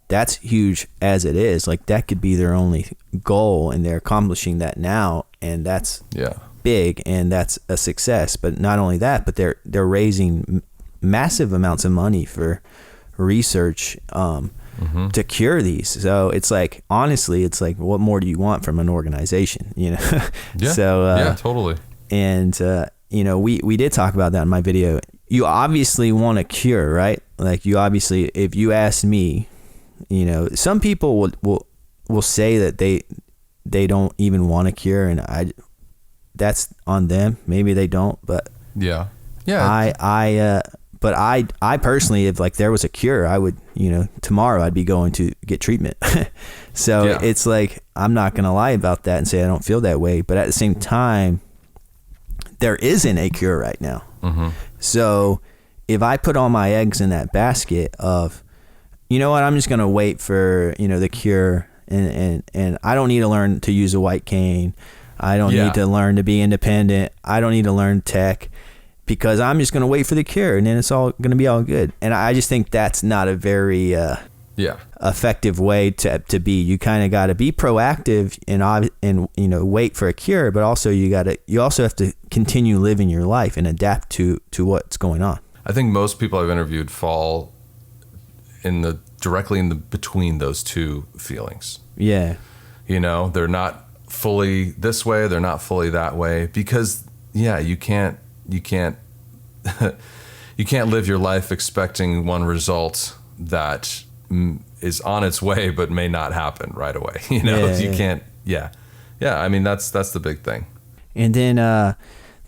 that's huge as it is. Like, that could be their only goal, and they're accomplishing that now, and that's big, and that's a success. But not only that, but they're raising massive amounts of money for research to cure these. So it's like, honestly, it's like, what more do you want from an organization? So totally. And we did talk about that in my video. You obviously want a cure, right? Like, you obviously, if you ask me, some people will say that they don't even want a cure, and that's on them. Maybe they don't, but but I personally, if like there was a cure, I would, tomorrow I'd be going to get treatment. So it's like, I'm not going to lie about that and say I don't feel that way. But at the same time, there isn't a cure right now. So if I put all my eggs in that basket of, I'm just going to wait for, the cure, and I don't need to learn to use a white cane. I don't need to learn to be independent. I don't need to learn tech, because I'm just going to wait for the cure, and then it's all going to be all good. And I just think that's not a very effective way to be. You kind of got to be proactive and wait for a cure, but also you also have to continue living your life and adapt to what's going on. I think most people I've interviewed fall directly in the between those two feelings. Yeah. They're not fully this way, they're not fully that way, because you can't you can't live your life expecting one result that is on its way but may not happen right away. You can't. I mean, that's the big thing. And then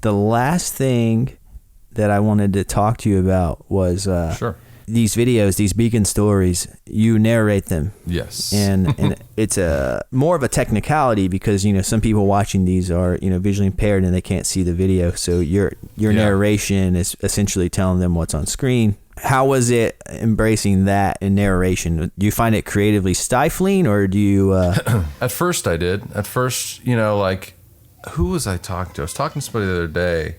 the last thing that I wanted to talk to you about was these videos, these beacon stories. You narrate them. Yes. And it's more of a technicality, because some people watching these are visually impaired and they can't see the video. So your narration is essentially telling them what's on screen. How was it embracing that in narration? Do you find it creatively stifling, or do you? At first, I did. At first, like, who was I talking to? I was talking to somebody the other day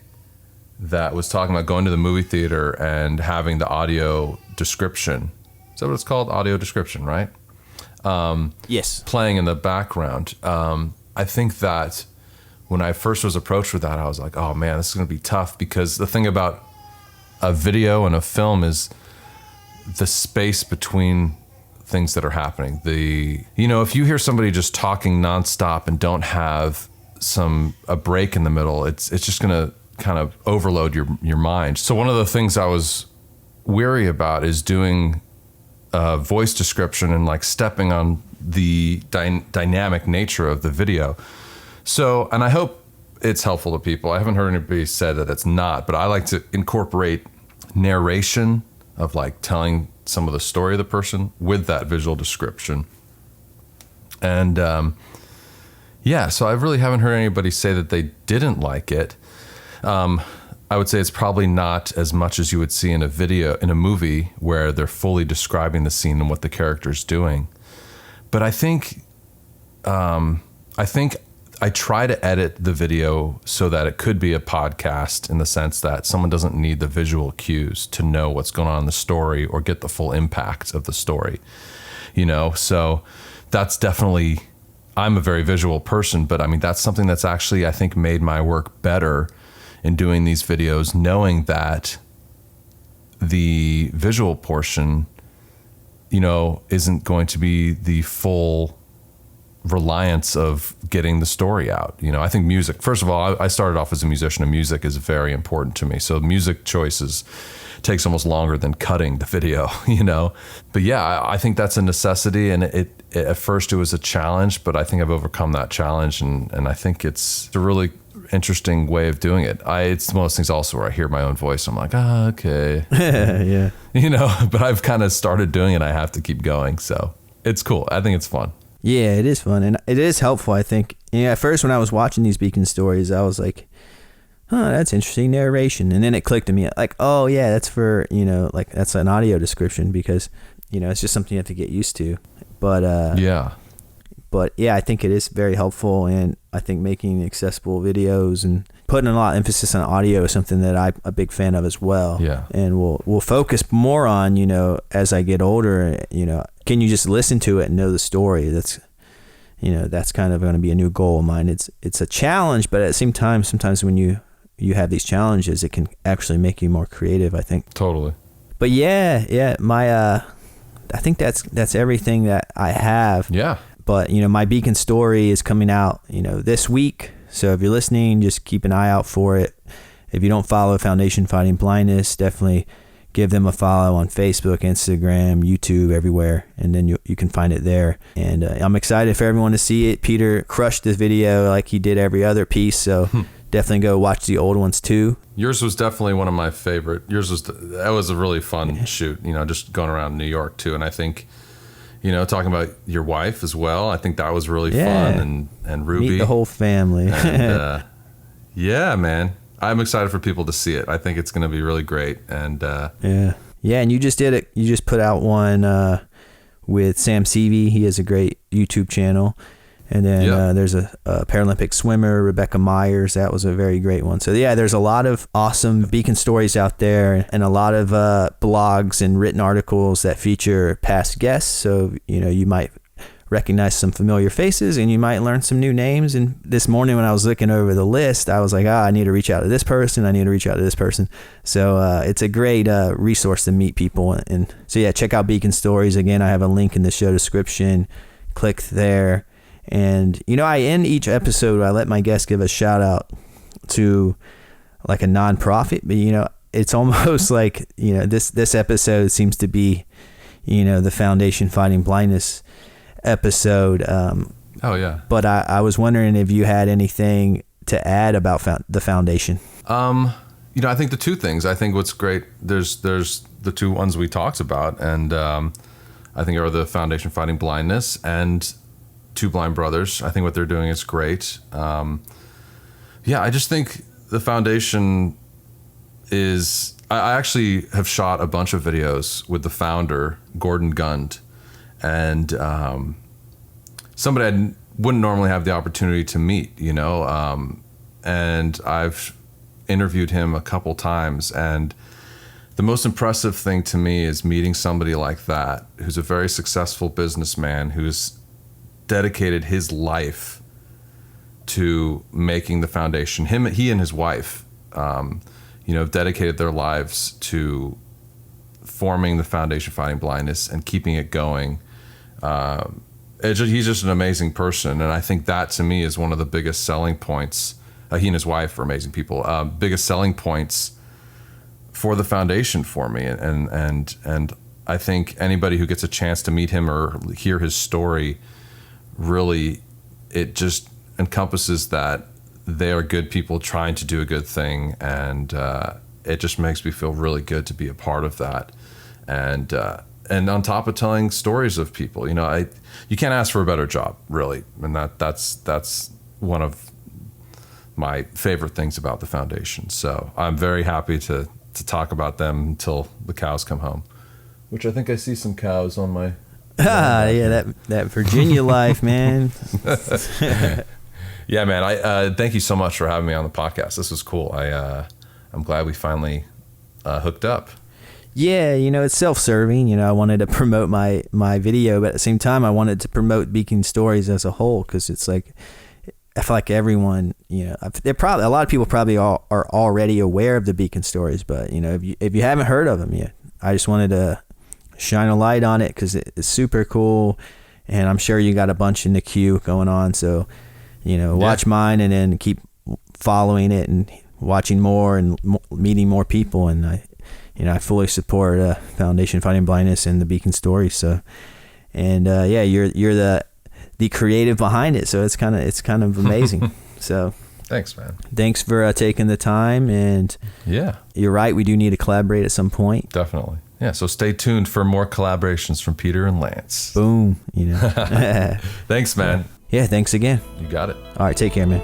that was talking about going to the movie theater and having the audio description. Is that what it's called? Audio description, right? Yes. Playing in the background. I think that when I first was approached with that, I was like, oh man, this is going to be tough, because the thing about a video and a film is the space between things that are happening. If you hear somebody just talking nonstop and don't have a break in the middle, it's just going to kind of overload your mind. So one of the things I was weary about is doing voice description and like stepping on the dynamic nature of the video. So, and I hope it's helpful to people. I haven't heard anybody say that it's not, but I like to incorporate narration of like telling some of the story of the person with that visual description. And so I really haven't heard anybody say that they didn't like it. I would say it's probably not as much as you would see in a movie where they're fully describing the scene and what the character's doing. But I think I try to edit the video so that it could be a podcast, in the sense that someone doesn't need the visual cues to know what's going on in the story or get the full impact of the story. So that's definitely, I'm a very visual person, but I mean, that's something that's actually, I think, made my work better in doing these videos, knowing that the visual portion, isn't going to be the full reliance of getting the story out. I think music, first of all, I started off as a musician, and music is very important to me. So music choices takes almost longer than cutting the video, But I think that's a necessity. And at first it was a challenge, but I think I've overcome that challenge. And I think it's a really interesting way of doing it. It's one of those things also where I hear my own voice. I'm like, okay. Yeah. But I've kind of started doing it. I have to keep going. So it's cool. I think it's fun. Yeah, it is fun. And it is helpful, I think, Yeah, at first when I was watching these Beacon stories, I was like, "Huh, that's interesting narration," and then it clicked to me like, "Oh yeah, that's for like that's an audio description because it's just something you have to get used to." But But yeah, I think it is very helpful, and I think making accessible videos and putting a lot of emphasis on audio is something that I'm a big fan of as well. Yeah. And we'll focus more on, as I get older, can you just listen to it and know the story? That's kind of going to be a new goal of mine. It's a challenge, but at the same time, sometimes when you have these challenges, it can actually make you more creative, I think. Totally. But yeah, I think that's everything that I have. Yeah. But, my Beacon story is coming out, this week. So if you're listening, just keep an eye out for it. If you don't follow Foundation Fighting Blindness, definitely give them a follow on Facebook, Instagram, YouTube, everywhere. And then you can find it there. And I'm excited for everyone to see it. Peter crushed this video like he did every other piece. So definitely go watch the old ones too. Yours was definitely one of my favorite. That was a really fun shoot, just going around New York too. And I think, talking about your wife as well. I think that was really fun, and Ruby. Meet the whole family. And, yeah, man. I'm excited for people to see it. I think it's going to be really great. And yeah. And you just did it. You just put out one with Sam Seavey. He has a great YouTube channel. And then there's a Paralympic swimmer, Rebecca Myers. That was a very great one. So yeah, there's a lot of awesome Beacon stories out there, and a lot of blogs and written articles that feature past guests. So you might recognize some familiar faces, and you might learn some new names. And this morning when I was looking over the list, I was like, I need to reach out to this person. I need to reach out to this person. So it's a great resource to meet people. And so yeah, check out Beacon Stories. Again, I have a link in the show description. Click there. And I end each episode, I let my guests give a shout out to like a nonprofit, but it's almost like this episode seems to be the Foundation Fighting Blindness episode. Oh yeah. But I was wondering if you had anything to add about the foundation. I think the two things. I think what's great, there's the two ones we talked about, and I think are the Foundation Fighting Blindness and Two Blind Brothers. I think what they're doing is great. I just think the foundation is. I actually have shot a bunch of videos with the founder, Gordon Gund, and somebody I wouldn't normally have the opportunity to meet. And I've interviewed him a couple times, and the most impressive thing to me is meeting somebody like that, who's a very successful businessman, who's dedicated his life to making the foundation. He and his wife, dedicated their lives to forming the Foundation Fighting Blindness and keeping it going. He's just an amazing person, and I think that to me is one of the biggest selling points. He and his wife are amazing people. Biggest selling points for the foundation for me, and I think anybody who gets a chance to meet him or hear his story, really, it just encompasses that they are good people trying to do a good thing, and it just makes me feel really good to be a part of that. And on top of telling stories of people, you can't ask for a better job, really, and that's one of my favorite things about the foundation. So I'm very happy to talk about them until the cows come home, which I think I see some cows on my. That Virginia life, man. Yeah, man. I thank you so much for having me on the podcast. This was cool. I'm glad we finally hooked up. Yeah, it's self-serving. I wanted to promote my video, but at the same time, I wanted to promote Beacon Stories as a whole, because it's like, I feel like everyone, they're probably, a lot of people probably are already aware of the Beacon Stories, but if you haven't heard of them yet, I just wanted to shine a light on it because it's super cool, and I'm sure you got a bunch in the queue going on. So, watch mine and then keep following it and watching more and meeting more people. And I fully support Foundation Fighting Blindness and the Beacon Stories. So, and you're the creative behind it. So it's kind of amazing. So thanks, man. Thanks for taking the time. And yeah, you're right. We do need to collaborate at some point. Definitely. Yeah. So stay tuned for more collaborations from Peter and Lance. Boom. Thanks, man. Yeah, thanks again. You got it. All right, take care, man.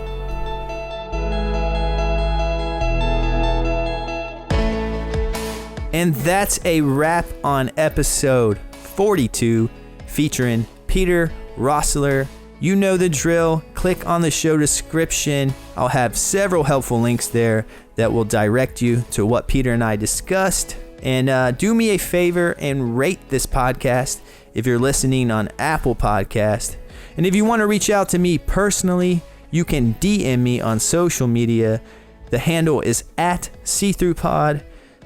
And that's a wrap on episode 42 featuring Peter Roessler. You know the drill. Click on the show description. I'll have several helpful links there that will direct you to what Peter and I discussed. And do me a favor and rate this podcast if you're listening on Apple Podcast. And if you want to reach out to me personally, you can DM me on social media. The handle is @SeeThroughPod.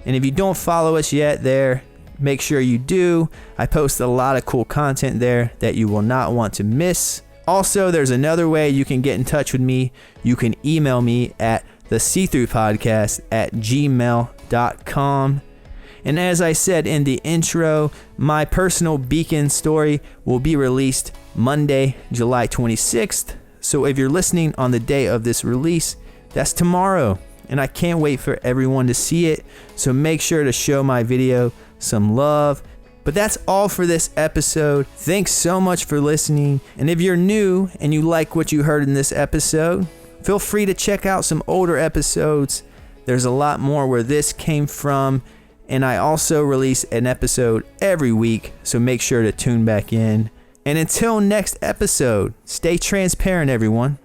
And if you don't follow us yet there, make sure you do. I post a lot of cool content there that you will not want to miss. Also, there's another way you can get in touch with me. You can email me at theseethroughpodcast@gmail.com. And as I said in the intro, my personal beacon story will be released Monday, July 26th. So if you're listening on the day of this release, that's tomorrow. And I can't wait for everyone to see it. So make sure to show my video some love. But that's all for this episode. Thanks so much for listening. And if you're new and you like what you heard in this episode, feel free to check out some older episodes. There's a lot more where this came from. And I also release an episode every week, so make sure to tune back in. And until next episode, stay transparent, everyone.